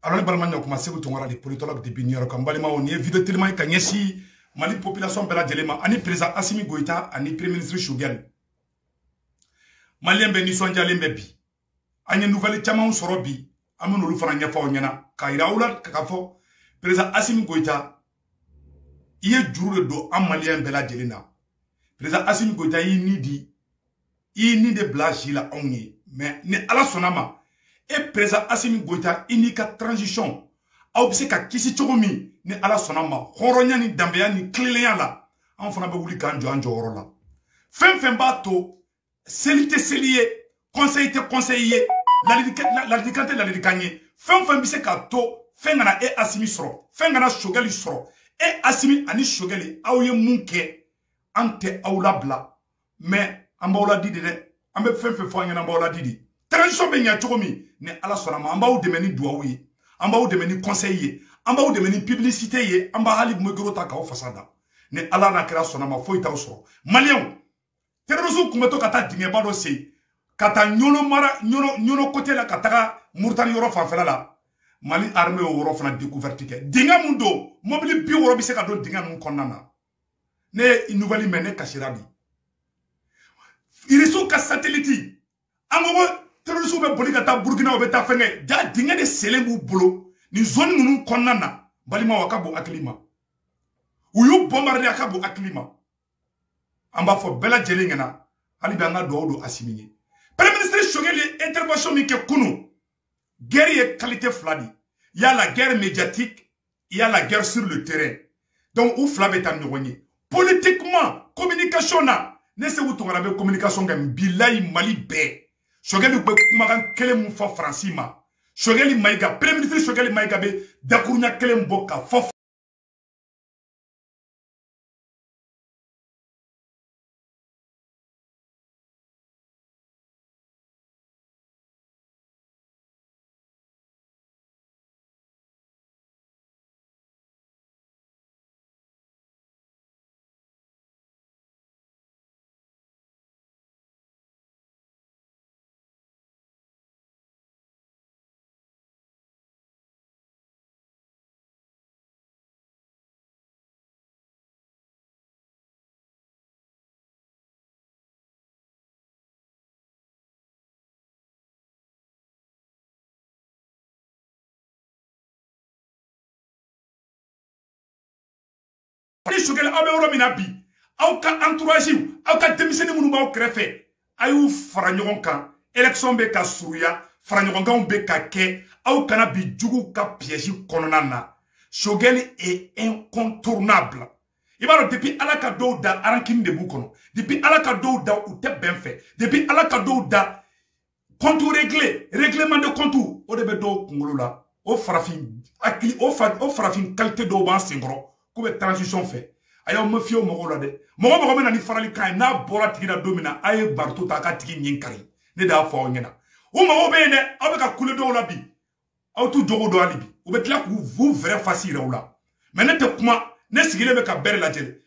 Alors les Balmans ont commencé à des politologues de Binière comme Balima, on y est vidéo tellement qu'Agnesi, Mali population Bela Djelema, Ani président Assimi Goïta, Ani premier ministre Chougel. Malien Beni Sonja Lembebi. Ani nouvelle Tchaman Sorobi, Amon Rufana Nyafa Onyana, Kairaoula Kakafo, président Assimi Goïta, il y a jour de un Malien Bela Djelena. Président Assimi Goïta, il n'y de blague la onye, mais ne ala sonama. Et président Assimi Goïta, il n'y a transition. A obse ka kisi chogomi, ni ala sonama. Horonya ni dambeya ni klileya la. En fana be wuli kan jo anjo horo la. Fen bato, selite seliye, conseil conseiller, la lidikante. Fen bise ka to, fen gana e Assimi soro, fen gana Choguel soro. E Assimi ani Choguel, aouye munke, ante aoula bla. Mais, ambaoula didi de, ambe fen fo anya ambaoula didi. Transition be nya chogomi, ni ala sonama, ambao demeni douaouye. Amba ou demeni conseiller, amba ou demeni publicité, amba halib megoro ta kao fasada. Ne ala na kera sonama foi ta usoro. Malien, terrorisme kumeto kata dingeba do se, kata nyono mara nyono côté la kata murtani yoro fanfela la. Mali armée o woro fana découverte ke. Dinga mundo, mobili bi woro bi se ka do dinga nun konnana. Ne nouvelle mene kashirabi. Irisu ka satellite. Angogo terrorisme be boli kata Burkina be ta fenge ja dinga de selembu bolo ni zone nunu konnana balima wakabo aklima uyu bombarder akabo aklima amba fo bela jelingena ali be anga do Assimi premier ministre Choguel intervention mi ke kunu guerre et qualité fladi il y a la guerre médiatique il y a la guerre sur le terrain donc ou flabe tan nyogoni politiquement communication na ne se wuto ngarabe communication ngam billahi Mali be Choguel be kumakan kele mu fa francima Choguel Maïga premier ministre Choguel Maïga be dakunya kele mboka fa Choguel abe oro minabi au ka entourage au ka demiseni munu ba krefe ayu faranyogon kan élection be ka suruya faranyogon be ka ke au kana bi jugu ka piège kononana Choguel est incontournable ibaro depuis alaka do da arankin de bukono depuis alaka do da ou te benfait depuis alaka do da compte réglé règlement de compte o de be do kungulula o farafin akli o farafin qualité do ban singro koube transition fait ayo me fio mo la de mo mena ni farali kay na bora tigira domina ay barto ta ka tigi nyinkari ne da fo ngena o mo be ne abeka kule do la bi auto jogo do alibi o be tla ku vous vrai facile la mais ne te kuma ne sigile be ka belaje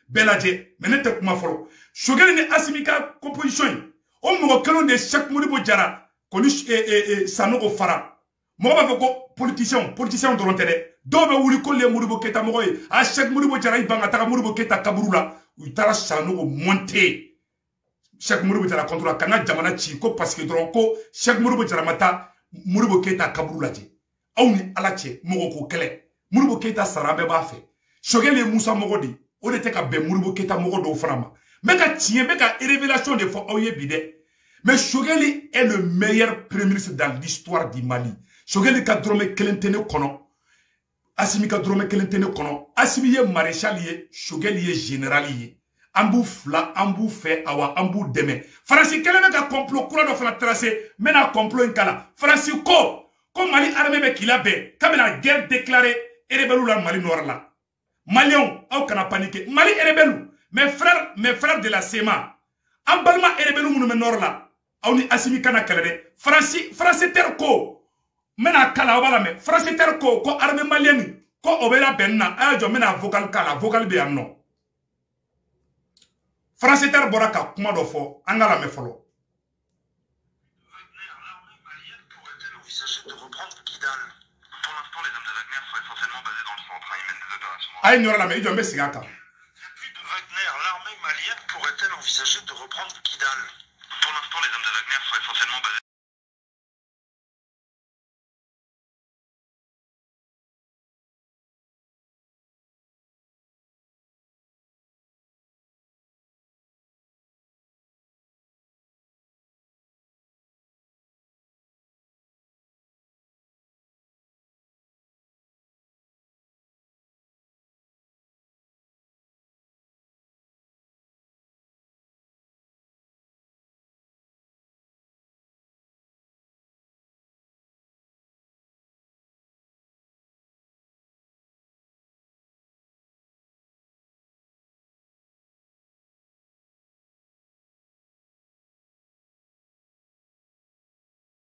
mais ne te kuma foro Choguel ni Assimi ka composition o mo kelon de chaque Modibo Diarra koni sanogo fara mo ba ko politicien doron tede do be wuli ko le Modibo Keita mogoy a chaque Modibo Diarra ibanga ta Modibo Keita kaburula u tara sanogo monter chaque Modibo Diarra contre kana jamana ci ko parce que doron ko chaque Modibo Diarra mata Modibo Keita kaburula ji awni alache mogo ko kele Modibo Keita sarabe ba fe Choguel e Moussa mogodi o de te ka be Modibo Keita mogodo frama mais ka tien be ka révélation de fo awye bide mais Choguel est le meilleur premier ministre dans l'histoire du Mali Choguel ka drome kelentene kono Assimi ka drome kelentene kono Assimi ye maréchal ye Choguel ye général ye ambu fla ambu fe awa ambu deme Franci keleme ka complot kura do fana tracé mena complot nkala Franci ko Mali armée be kila be kamena guerre déclarée rebelle la Mali nord la Malion au kana paniquer Mali rebelle mes frères de la SEMA ambalma rebelle munu me nord la awni Assimi kana kalade Franci terko mena kala wala me Franci terko ko armée malienne ko obela benna ajo mena vocal kala vocal be anno Franci ter boraka kuma do fo angala me folo l'armée malienne pourrait-elle envisager de reprendre Kidal? Pour l'instant, les hommes de Wagner sont essentiellement basés dans le centre. Ils mènent des opérations. Ah, il y aura la meilleure de Sigaka. Depuis de Wagner, l'armée malienne pourrait-elle envisager de reprendre Kidal? Pour l'instant, les hommes de Wagner sont essentiellement basés.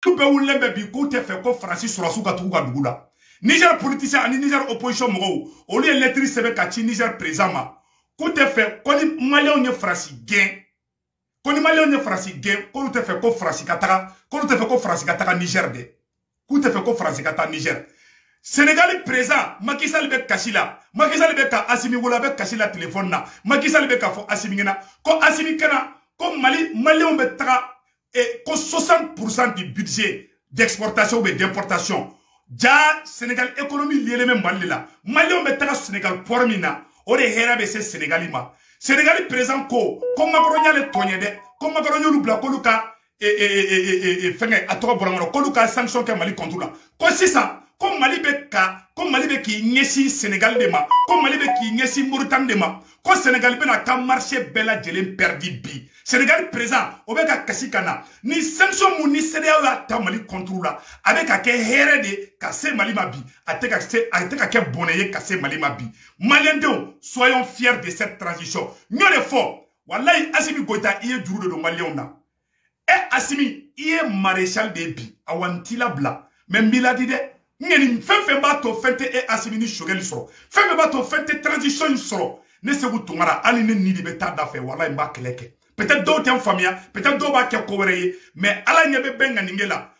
Tout le monde a dit que Francis Sorassou ka tugu ka dugu la. Niger politicien ani Niger opposition mɔgɔw olu ye lettre sɛbɛn ka ci Niger président ma k'u tɛ fɛ ko ni maliyɛnw ye Faransi gɛn k'olu tɛ fɛ ko Faransi ka taga Niger dɛ k'u tɛ fɛ ko Faransi ka taga Niger. Sénégal président Macky Sall bɛ kasi la Macky Sall bɛ ka Assimi wele a bɛ kasi la téléphone na Macky Sall bɛ ka fɔ Assimi ɲɛna ko Assimi kana ko maliyɛnw bɛ taga ko 60% du budget d'exportation ou d'importation. Ja Sénégal économie liée même Mali la. Mali on betaka Sénégal pour mina. O de hera be se Sénégali ma. Sénégali présent ko magoronya le tonye de. Ko magoronya lu bla ko luka fenge atoro borangoro ko luka sanction ke Mali contre la. Ko sisa ko Mali be ki nyesi Sénégal de ma. Ko Mali be ki nyesi Mauritanie de ma. Ko Sénégal be na ka marché bela jelen perdi bi. Sénégal présent, on va kasi kana. Ni sanction mu ni CEDEAO ya ta Mali contre la. Avec ka ke here de kase Mali mabi. Ate ka ke boneye kase Mali mabi. Maliens soyons fiers de cette transition. Nous le fort. Wallahi Assimi Goïta iye juru de Maliens na. Assimi iye maréchal de bi. Awantila bla. Mais miladi de. Ngeni fenfe ba to fente Assimi ni shogeli soro. Fenfe ba to fente transition soro. Ne se vous tongara ani ne nidi beta da fe wallahi mba keleke. Peut-être d'autres t'en famille, peut-être d'autres qui ont couvert, mais à la niabe benga ningela.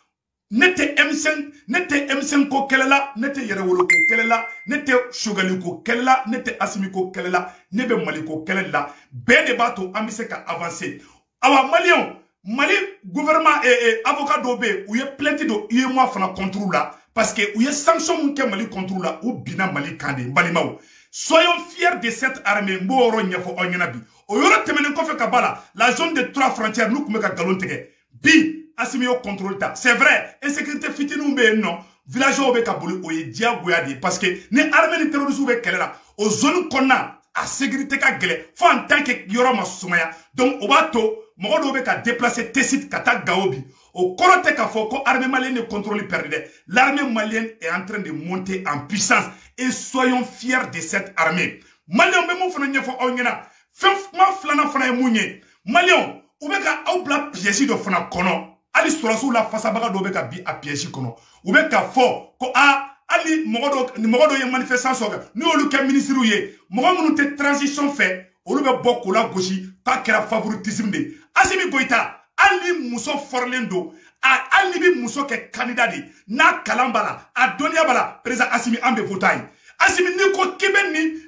Nete M5 ko kelela, nete Yerewolo ko kelela, nete Shogali ko kelela, nete Assimi ko kelela, nebe Mali ko kelela. Ben débatto ambise ka avancer. Awa Mali gouvernement et avocat d'obé ou y plainte do y moi fana contrôle là parce que ou y sanction mun ke Mali contrôle là ou bina Mali kande Malimao. Soyons fiers de cette armée mboro nyafo onyenabi. Oyoro temene kofe kabala, la zone de 3 frontières nous kumeka galon tege. Bi Assimi au contrôle ta. C'est vrai, insécurité fitinu be non. Villageois be kabulu oye dia goyadi parce que ne armée ni terroristes be kelela. O zone konna a sécurité ka gele. Faut en tant que yoro masumaya. Donc obato mogo be ka déplacer Tessit kata gaobi. Au korote ka foko armée malienne ne contrôle perdue. L'armée malienne est en train de monter en puissance et soyons fiers de cette armée. Maliens be mo fona nyefo onyena. Ma flana fana mounye. Malion, ou beka ou bla piège de fana kono. Ali surasu la fasabaga do beka bi a piège kono. Ou beka fo ko ali mogodo ye manifestant soga. Ni olu ke ministre ye. Mogo te transition fait. Olu be bokko la gauche ka kera favoritisme de. Assimi Goïta ali muso forlendo. Ali bi muso ke candidat de. Na kalambala a donia bala président Assimi ambe votai. Assimi ni ko kebe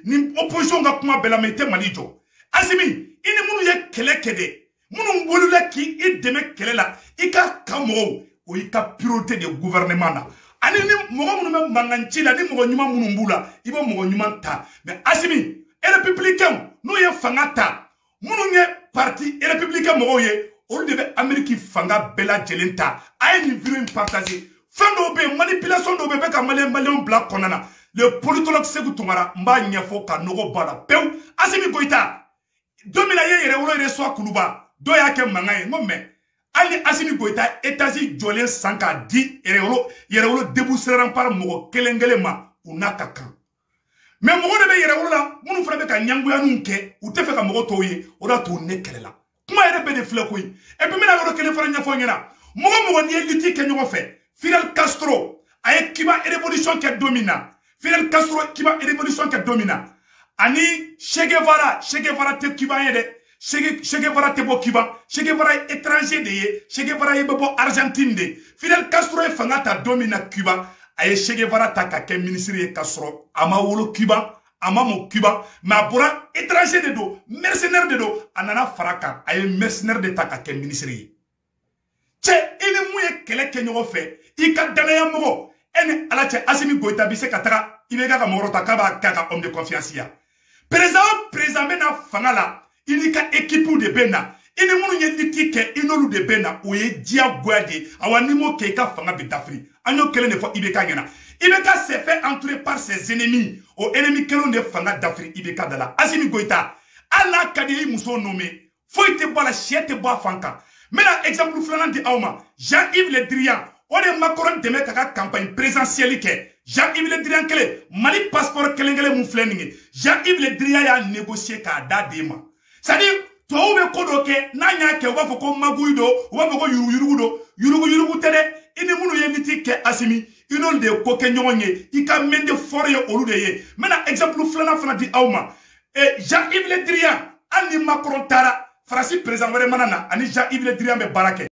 ni opposition ga kuma bela mete malijo. Assimi, ini munu ye kele kede. Munu mbulule ki i deme kele la. Ika kamo o ika priorité de gouvernement na. Ani ni mogo munu me manganchi la ni mogo nyuma munu mbula. Ibo mogo nyuma ta. Mais Assimi, et républicain, nous ye fangata. Munu ye parti et républicain mogo ye. Olu debe Amérique fanga bela jelenta. Aye ni vidéo partager. Fando be manipulation do be ka malien black konana. Le politologue Sékou Toumara mba nyafo ka nogo bala. Peu Assimi Goïta. Domina ye Yerewolo reçoit Koulouba. Do ya ke mangaye ngome. Ali Assimi Goïta États-Unis jolé sanka di Yerewolo débousseraran par mogo kelengele ma unaka. Mais mogo de be Yerewolo la munu fana be ka nyanguya nunke ou te fe ka mogo toye ora to nekelela. Kuma yere be de flekoi. Et puis mena yoro kele fana nyafo ngena. Mogo ni lutti ke nyogo fe. Fidel Castro aye kiba révolution ke domina. Fidel Castro kiba révolution ke domina. Ani Che Guevara te Cuba yede. Che Guevara te bo Cuba. Che Guevara étranger de ye. Che Guevara ye bo Argentine de. Fidel Castro e fangata domina Cuba. aye Che Guevara ta ka ke ministre ye ka soro ama wolo Cuba ama mo Cuba ma bora étranger de do mercenaire de do anana faraka aye mercenaire de ta ka ke ministre ye che ini mu ye kele ke nyogo fe I ka danaya mogo ene ala che Assimi Goïta bi se ka taga ibeka ka morota ka ba ka homme de confiance ya président bena fangala ini ka équipe de bena ini munu ye ditike inolu de bena oye dia gwade awani mo ke ka fanga bitafri anyo kele ne fo ibeka ngena ibeka se fait entourer par ses ennemis au ennemi kelon de fanga d'Afrique ibeka dala Assimi Goïta ala kadi muso nommé faut te bala chiete bo fanka mena exemple flanan di awma Jean-Yves Le Drian ode Macron deme ka campagne présidentielle ke Jean-Yves Le Drian kele Mali passeport kelengele mu fleningi Jean-Yves Le Drian ya négocier ka dadema c'est-à-dire to ube kodoke na nya ke wa foko maguido wa foko yurugu tede ini munu yemiti ke Assimi inol de ko ke nyonye ika mende forye olude ye mena exemple flana di awma Jean-Yves Le Drian ani Macron tara Francis président wele manana ani Jean-Yves Le Drian be barake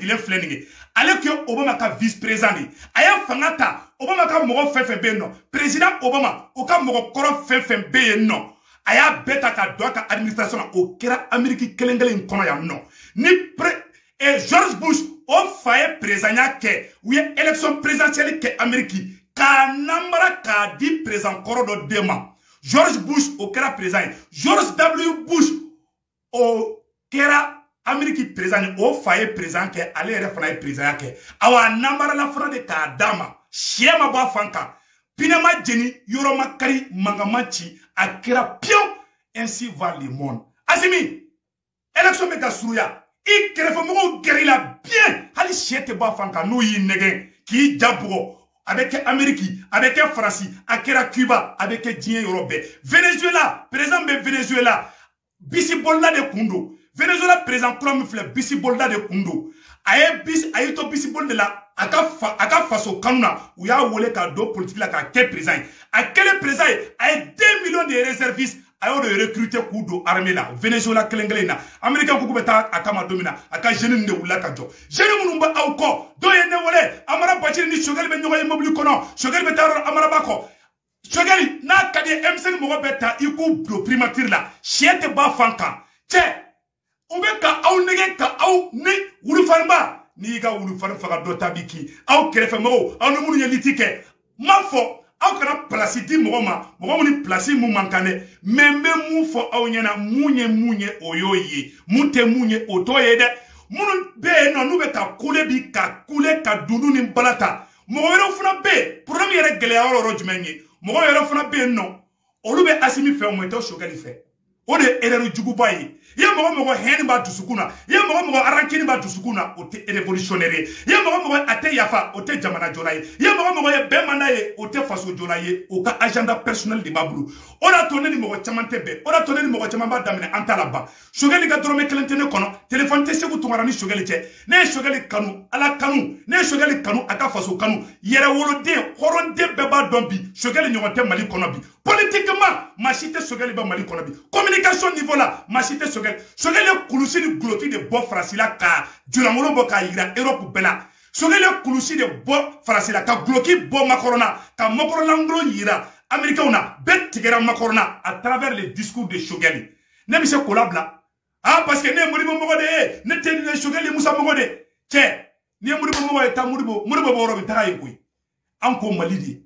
il est fléningue alors que Obama ka vice-président aya fangata Obama ka mogo fefe be no président Obama o ka mogo koro fefe be no aya beta ka do ka administration o kera Amerique kelengele kono ya no ni George Bush o faye président ke ou élection présidentielle ke Amerique ka nambara ka di président koro do dema George Bush o kera président George W Bush o kera Amerique président o faye président ke ale refana président ke awa nambara la fra de ka dama shema ba fanka pinema jeni yoro makari mangamachi akira pion ainsi va le monde Assimi élection me ka suruya I krefo mo gerila bien hali shete ba fanka no yi nege ki jabro avec Amérique avec France akira Cuba avec dien Europe Venezuela président be Venezuela bisi bolla de kundo Venezuela président Trump fait bisi bolda de kundo aye to bisi bolda la aka faso kanuna ou ya wole ka do politique la ka ke président a quel président aye 2 millions de réservistes ayo de recruter kudo armée la Venezuela kelengele na américain ko beta akama domina aka jeune de wula ka jo jeune munumba awko do ye ne wole amara bachiri ni shogal be nyoy mobile kono shogal be taro amara bako shogal na kadi M5 mo beta iku do primature la chiete ba fanka che Oubeka au nege ka au ni wulufarba ni ga wulufar faga do tabiki au krefe mo au no munu yelitike mafo au kana place di mo ni place mu mankane membe mu fo au nyana munye oyoye munte munye otoye de munu be no nube ka kule bi ka kule ka dunu ni balata mo wero funa be problème yere gele aro rojmenye mo wero funa be no olube Assimi fe mo to shogali fe o de erreur juguba yi ye mogo hen ba dusukuna ye mogo arankini ba dusukuna o te révolutionnaire ye mogo ate yafa o te jamana jona ye ye mogo ye bemana ye o te faso jona ye o ka agenda personnel de babulu o da tonne ni mogo chamante be o da tonne ni mogo chamamba damene antalaba shogeli ga drome kelentene kono téléphone te segu tungara ni shogeli che ne shogeli kanu ala kanu ne shogeli kanu aka faso kanu yere wolode horonde beba dombi shogeli nyote mali kono bi politiquement machite shogeli ba mali kono bi communication niveau là machite Sogele kulusi ni gloti de bo frasila ka julangolo bo ka yira Europe bela sogele kulusi de bo frasila ka gloki bo makorona ka makorona ngro yira américain na betigera makorona à travers les discours de Shogeli ne mi se kolabla parce que ne muribo mogode ne teni ne Shogeli musa mogode che ne muribo mogode ta muribo bo robi ta yikoy anko malidi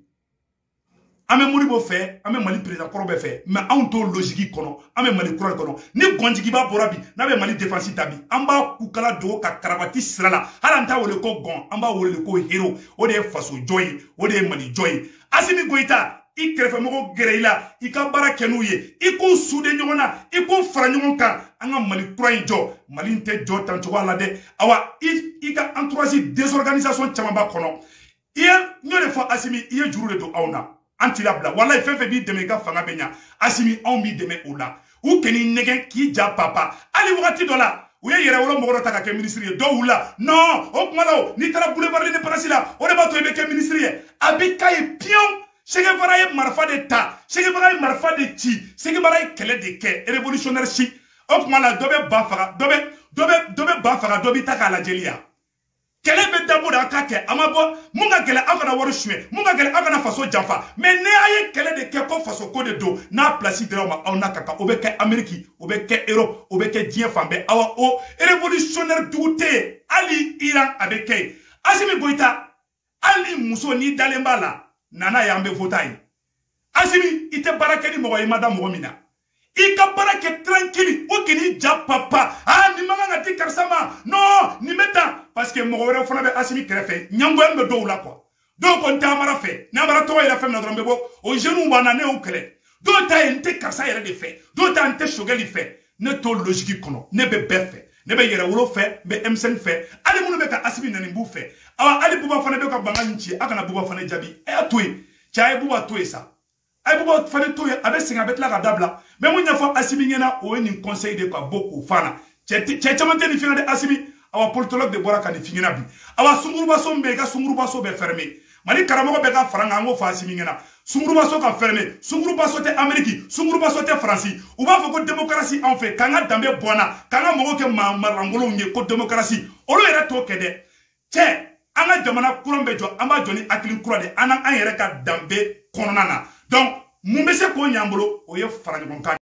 Ame Moribo fait, ame Mali président Korobe fait, mais on to logique kono, ame Mali Korobe kono. Ni Gondjigiba Borabi, n'ave Mali défensif tabi. Amba Kukala do ka karabati srala. Halanta wole ko gon, amba wole ko hero. Ode faso joy, ode Mali joy. Asimi Goïta, I krefe moko gereila, I ka bara kenouye, I ko soude nyona, I ko fra nyonka, anga Mali Korobe jo, Mali nte jo tanchwa lade. Awa, I ka entourage désorganisation chamamba kono. Iye nyone fa Asimi, iye juru de do auna. Antilabla, wala fefe bi deme ka fanga benya, Asimi on mi deme ola. Ou keni negen ki ja papa. Ali wakati dola, ouye yere wolo moro taka ke ministrie do oula. Non, okmalo, ni tala boulevard de parasila, o de bato ebe ke ministrie. Abika e pion, sege varaye marfa de ta, sege varaye marfa de chi, sege varaye kele de ke, révolutionnaire chi. Okmala dobe bafaga, dobe bafaga, dobe taka la jelia. Kele be dabo da kake amabo munga kele akana waru shwe munga kele akana faso janfa mais ne aye kele de ke ko faso ko de do na place de ma on kaka obeke Amerique obeke Europe obeke dien fambe awa o révolutionnaire douté ali Iran abeke Asimi Goïta ali muso ni dalembala nana yambe votai Asimi ite barakeni mo wa madame Romina Ika barake tranquille o kini ja papa ni manga ngati karsama non ni meta parce que mo wore fona be Asimi krefe nyango en do la quoi donc on ta mara fait na mara to ila fem na drombe bo o jeune bana ne o kele do ta ente karsa yere de fait do ta ente shogeli fait ne to logique kono ne be befe ne be yere wolo fait be MSN fait ali munu be ka Asimi nani bu fait awa ali buba fona be ka banga nchi aka na buba fona jabi e atoy chae buba toy ça ay buba fona toy abe singa bet la ka dabla mais mon y'a fait Asimi n'yena ou un conseil de quoi beaucoup fana. Tchétchamante ni fina de Asimi, awa politologue de Boraka ni fina bi. Awa sumurubaso mbega sumurubaso be fermé. Mali karamoko bega faranga ngo fa Asimi n'yena. Sumurubaso ka fermé. Sumurubaso te Amérique, sumurubaso te France. Ou va faut démocratie en fait. Kanga dambe boana, kanga mogo ke marangolo nye ko démocratie. Olo yere to kede. Tché, anga jamana kurombe jo, amba joni akili kurade, ana an yere ka dambe kononana. Donc, Mumbese ko nyambolo oye faranyonka